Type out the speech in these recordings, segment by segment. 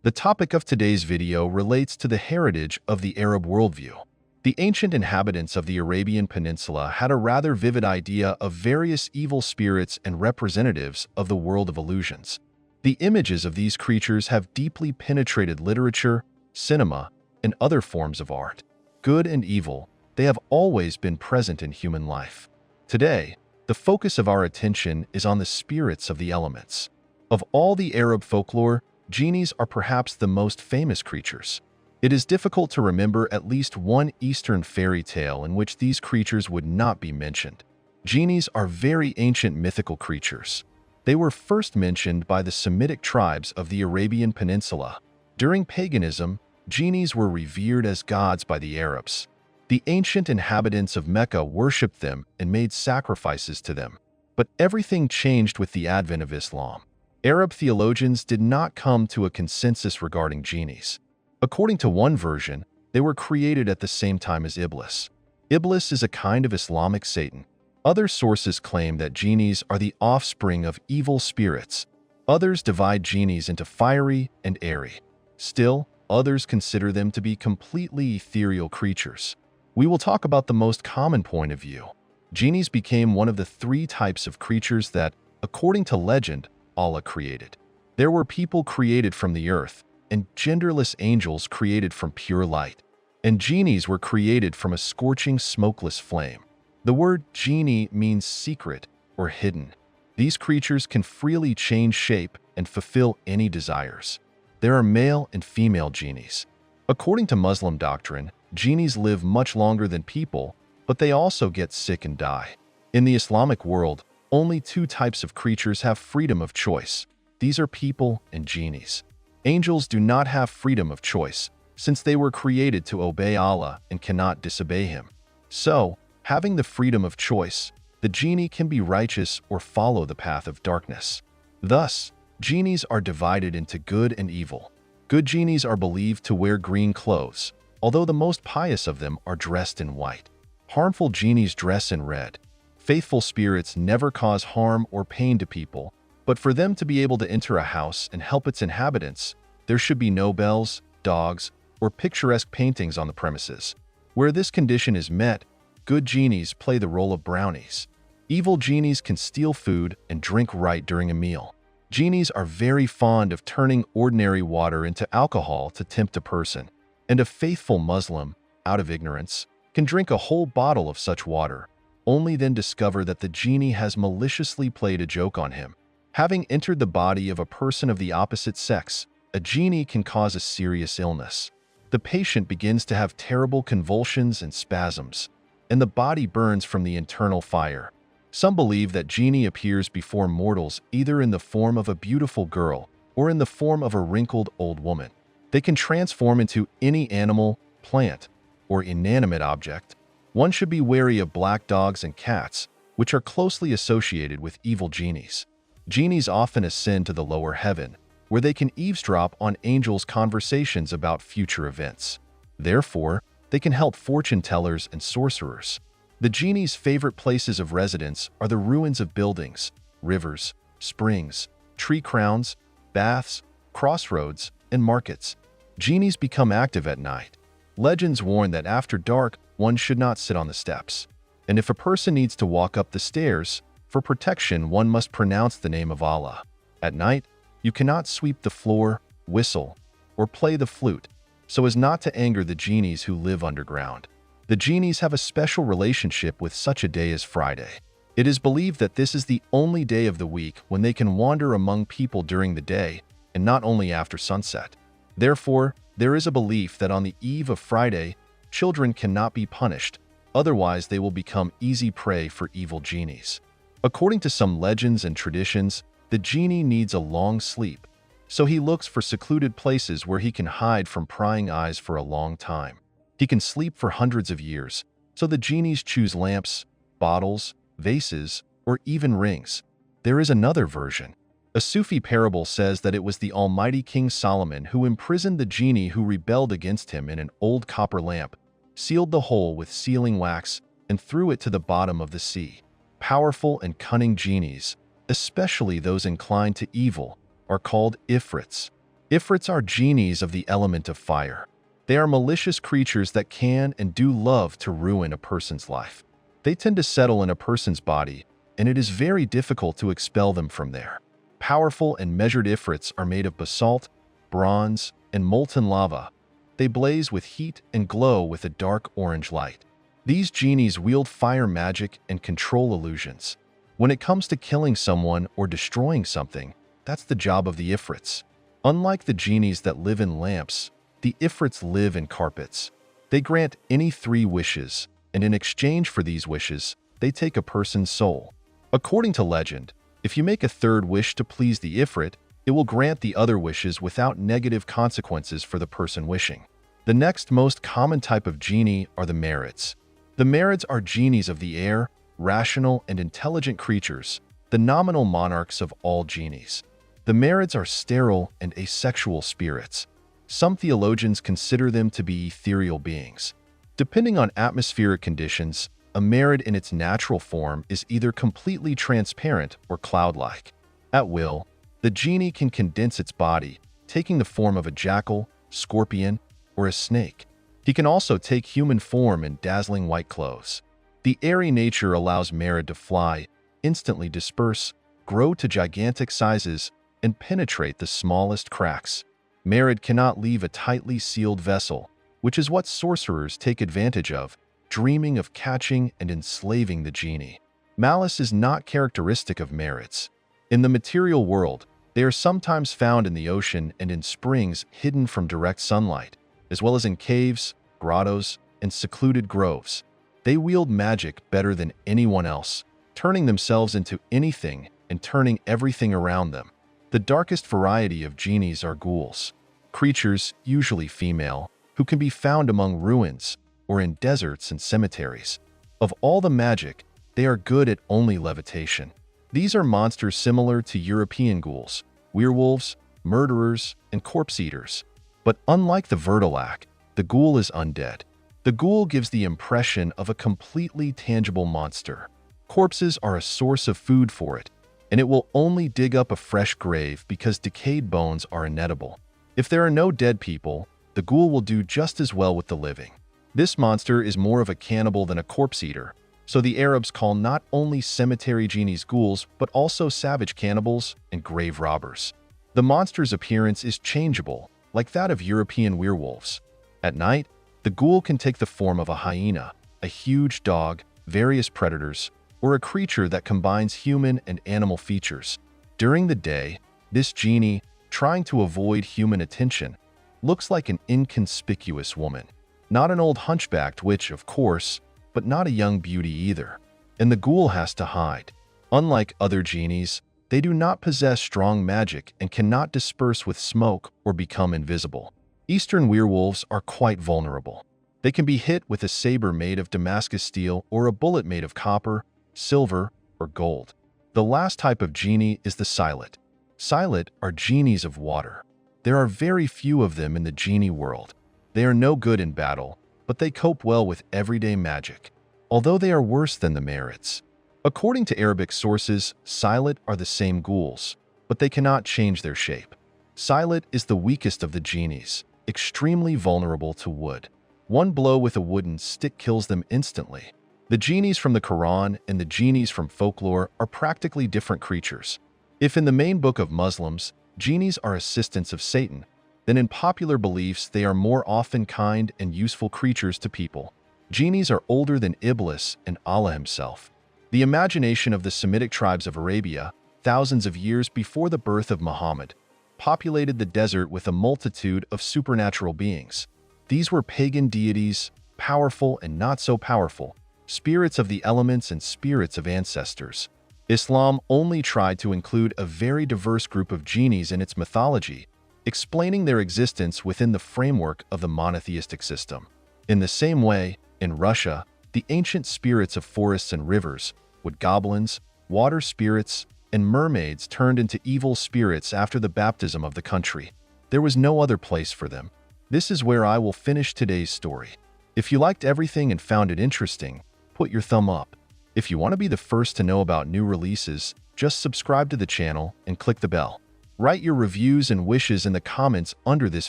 The topic of today's video relates to the heritage of the Arab worldview. The ancient inhabitants of the Arabian Peninsula had a rather vivid idea of various evil spirits and representatives of the world of illusions. The images of these creatures have deeply penetrated literature, cinema, and other forms of art. Good and evil, they have always been present in human life. Today, the focus of our attention is on the spirits of the elements. Of all the Arab folklore, genies are perhaps the most famous creatures. It is difficult to remember at least one Eastern fairy tale in which these creatures would not be mentioned. Genies are very ancient mythical creatures. They were first mentioned by the Semitic tribes of the Arabian Peninsula. During paganism, genies were revered as gods by the Arabs. The ancient inhabitants of Mecca worshipped them and made sacrifices to them. But everything changed with the advent of Islam. Arab theologians did not come to a consensus regarding genies. According to one version, they were created at the same time as Iblis. Iblis is a kind of Islamic Satan. Other sources claim that genies are the offspring of evil spirits. Others divide genies into fiery and airy. Still, others consider them to be completely ethereal creatures. We will talk about the most common point of view. Genies became one of the three types of creatures that, according to legend, Allah created. There were people created from the earth, and genderless angels created from pure light. And genies were created from a scorching, smokeless flame. The word genie means secret or hidden. These creatures can freely change shape and fulfill any desires. There are male and female genies. According to Muslim doctrine, genies live much longer than people, but they also get sick and die. In the Islamic world, only two types of creatures have freedom of choice. These are people and genies. Angels do not have freedom of choice, since they were created to obey Allah and cannot disobey Him. So, having the freedom of choice, the genie can be righteous or follow the path of darkness. Thus, genies are divided into good and evil. Good genies are believed to wear green clothes, although the most pious of them are dressed in white. Harmful genies dress in red. Faithful spirits never cause harm or pain to people, but for them to be able to enter a house and help its inhabitants, there should be no bells, dogs, or picturesque paintings on the premises. Where this condition is met, good genies play the role of brownies. Evil genies can steal food and drink right during a meal. Genies are very fond of turning ordinary water into alcohol to tempt a person, and a faithful Muslim, out of ignorance, can drink a whole bottle of such water, only then discover that the genie has maliciously played a joke on him. Having entered the body of a person of the opposite sex, a genie can cause a serious illness. The patient begins to have terrible convulsions and spasms, and the body burns from the internal fire. Some believe that genie appears before mortals either in the form of a beautiful girl or in the form of a wrinkled old woman. They can transform into any animal, plant, or inanimate object. One should be wary of black dogs and cats, which are closely associated with evil genies. Genies often ascend to the lower heaven, where they can eavesdrop on angels' conversations about future events. Therefore, they can help fortune tellers and sorcerers. The genie's favorite places of residence are the ruins of buildings, rivers, springs, tree crowns, baths, crossroads, and markets. Genies become active at night. Legends warn that after dark, one should not sit on the steps. And if a person needs to walk up the stairs, for protection, one must pronounce the name of Allah. At night, you cannot sweep the floor, whistle, or play the flute, so as not to anger the genies who live underground. The genies have a special relationship with such a day as Friday. It is believed that this is the only day of the week when they can wander among people during the day, and not only after sunset. Therefore, there is a belief that on the eve of Friday, children cannot be punished, otherwise they will become easy prey for evil genies. According to some legends and traditions, the genie needs a long sleep, so he looks for secluded places where he can hide from prying eyes for a long time. He can sleep for hundreds of years, so the genies choose lamps, bottles, vases, or even rings. There is another version. A Sufi parable says that it was the almighty King Solomon who imprisoned the genie who rebelled against him in an old copper lamp, sealed the hole with sealing wax, and threw it to the bottom of the sea. Powerful and cunning genies, especially those inclined to evil, are called ifrits. Ifrits are genies of the element of fire. They are malicious creatures that can and do love to ruin a person's life. They tend to settle in a person's body, and it is very difficult to expel them from there. Powerful and measured ifrits are made of basalt, bronze, and molten lava. They blaze with heat and glow with a dark orange light. These genies wield fire magic and control illusions. When it comes to killing someone or destroying something, that's the job of the ifrits. Unlike the genies that live in lamps, the ifrits live in carpets. They grant any 3 wishes, and in exchange for these wishes, they take a person's soul. According to legend, if you make a 3rd wish to please the ifrit, it will grant the other wishes without negative consequences for the person wishing. The next most common type of genie are the marids. The marids are genies of the air, rational and intelligent creatures, the nominal monarchs of all genies. The marids are sterile and asexual spirits. Some theologians consider them to be ethereal beings. Depending on atmospheric conditions, a marid in its natural form is either completely transparent or cloud-like. At will, the genie can condense its body, taking the form of a jackal, scorpion, or a snake. He can also take human form in dazzling white clothes. The airy nature allows marid to fly, instantly disperse, grow to gigantic sizes, and penetrate the smallest cracks. Marid cannot leave a tightly sealed vessel, which is what sorcerers take advantage of, dreaming of catching and enslaving the genie. Malice is not characteristic of marids. In the material world, they are sometimes found in the ocean and in springs hidden from direct sunlight, as well as in caves, grottos, and secluded groves. They wield magic better than anyone else, turning themselves into anything and turning everything around them. The darkest variety of genies are ghouls, creatures, usually female, who can be found among ruins or in deserts and cemeteries. Of all the magic, they are good at only levitation. These are monsters similar to European ghouls, werewolves, murderers, and corpse eaters. But unlike the Vertilac, the ghoul is undead. The ghoul gives the impression of a completely tangible monster. Corpses are a source of food for it, and it will only dig up a fresh grave because decayed bones are inedible. If there are no dead people, the ghoul will do just as well with the living. This monster is more of a cannibal than a corpse eater, so the Arabs call not only cemetery genies ghouls, but also savage cannibals and grave robbers. The monster's appearance is changeable, like that of European werewolves. At night, the ghoul can take the form of a hyena, a huge dog, various predators, or a creature that combines human and animal features. During the day, this genie, trying to avoid human attention, looks like an inconspicuous woman. Not an old hunchbacked witch, of course, but not a young beauty either. And the ghoul has to hide. Unlike other genies, they do not possess strong magic and cannot disperse with smoke or become invisible. Eastern werewolves are quite vulnerable. They can be hit with a saber made of Damascus steel or a bullet made of copper, silver, or gold. The last type of genie is the Silet. Silet are genies of water. There are very few of them in the genie world. They are no good in battle, but they cope well with everyday magic, although they are worse than the marids. According to Arabic sources, Silet are the same ghouls, but they cannot change their shape. Silet is the weakest of the genies, extremely vulnerable to wood. One blow with a wooden stick kills them instantly. The genies from the Quran and the genies from folklore are practically different creatures. If in the main book of Muslims, genies are assistants of Satan, then in popular beliefs they are more often kind and useful creatures to people. Genies are older than Iblis and Allah himself. The imagination of the Semitic tribes of Arabia, thousands of years before the birth of Muhammad, populated the desert with a multitude of supernatural beings. These were pagan deities, powerful and not so powerful, spirits of the elements and spirits of ancestors. Islam only tried to include a very diverse group of genies in its mythology, explaining their existence within the framework of the monotheistic system. In the same way, in Russia, the ancient spirits of forests and rivers, wood goblins, water spirits, and mermaids turned into evil spirits after the baptism of the country. There was no other place for them. This is where I will finish today's story. If you liked everything and found it interesting, put your thumb up. If you want to be the first to know about new releases, just subscribe to the channel and click the bell. Write your reviews and wishes in the comments under this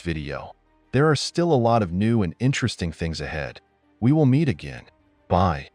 video. There are still a lot of new and interesting things ahead. We will meet again. Bye.